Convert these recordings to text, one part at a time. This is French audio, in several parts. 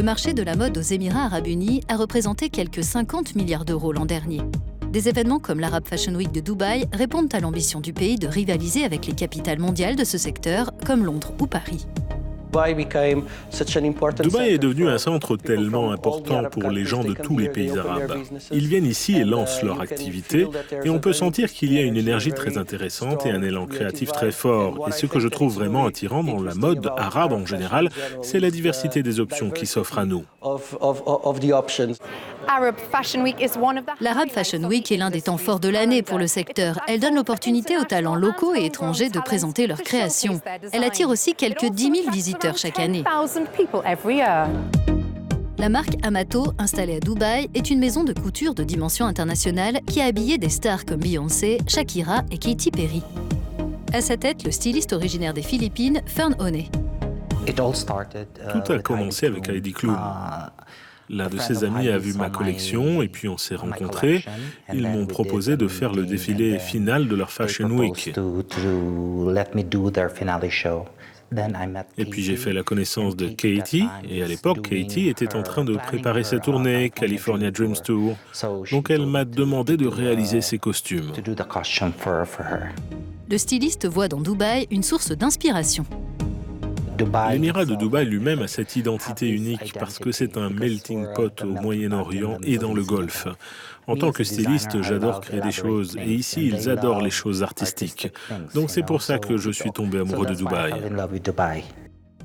Le marché de la mode aux Émirats arabes unis a représenté quelques 50 milliards d'euros l'an dernier. Des événements comme l'Arab Fashion Week de Dubaï répondent à l'ambition du pays de rivaliser avec les capitales mondiales de ce secteur, comme Londres ou Paris. Dubaï est devenu un centre tellement important pour les gens de tous les pays arabes. Ils viennent ici et lancent leur activité et on peut sentir qu'il y a une énergie très intéressante et un élan créatif très fort. Et ce que je trouve vraiment attirant dans la mode arabe en général, c'est la diversité des options qui s'offrent à nous. L'Arab Fashion Week est l'un des temps forts de l'année pour le secteur. Elle donne l'opportunité aux talents locaux et étrangers de présenter leurs créations. Elle attire aussi quelques 10 000 visiteurs chaque année. La marque Amato, installée à Dubaï, est une maison de couture de dimension internationale qui a habillé des stars comme Beyoncé, Shakira et Katy Perry. À sa tête, le styliste originaire des Philippines, Fern One. Tout a commencé avec Heidi Klum. L'un de ses amis a vu ma collection et puis on s'est rencontrés. Ils m'ont proposé de faire le défilé final de leur Fashion Week. Et puis j'ai fait la connaissance de Katy, et à l'époque, Katy était en train de préparer sa tournée, California Dreams Tour. Donc elle m'a demandé de réaliser ses costumes. Le styliste voit dans Dubaï une source d'inspiration. L'émirat de Dubaï lui-même a cette identité unique parce que c'est un melting pot au Moyen-Orient et dans le Golfe. En tant que styliste, j'adore créer des choses et ici, ils adorent les choses artistiques. Donc c'est pour ça que je suis tombé amoureux de Dubaï.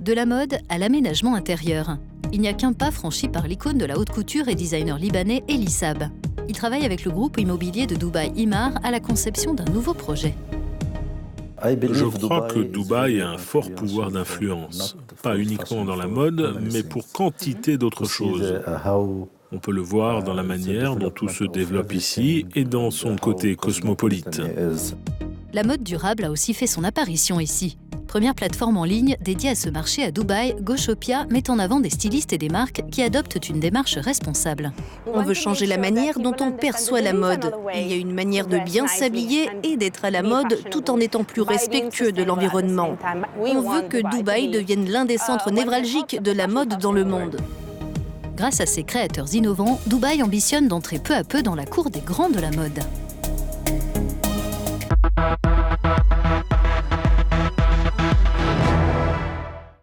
De la mode à l'aménagement intérieur. Il n'y a qu'un pas franchi par l'icône de la haute couture et designer libanais Elissab. Il travaille avec le groupe immobilier de Dubaï Imar à la conception d'un nouveau projet. Je crois que Dubaï a un fort pouvoir d'influence, pas uniquement dans la mode, mais pour quantité d'autres choses. On peut le voir dans la manière dont tout se développe ici et dans son côté cosmopolite. La mode durable a aussi fait son apparition ici. Première plateforme en ligne dédiée à ce marché à Dubaï, Goshopia met en avant des stylistes et des marques qui adoptent une démarche responsable. On veut changer la manière dont on perçoit la mode. Il y a une manière de bien s'habiller et d'être à la mode tout en étant plus respectueux de l'environnement. On veut que Dubaï devienne l'un des centres névralgiques de la mode dans le monde. Grâce à ses créateurs innovants, Dubaï ambitionne d'entrer peu à peu dans la cour des grands de la mode.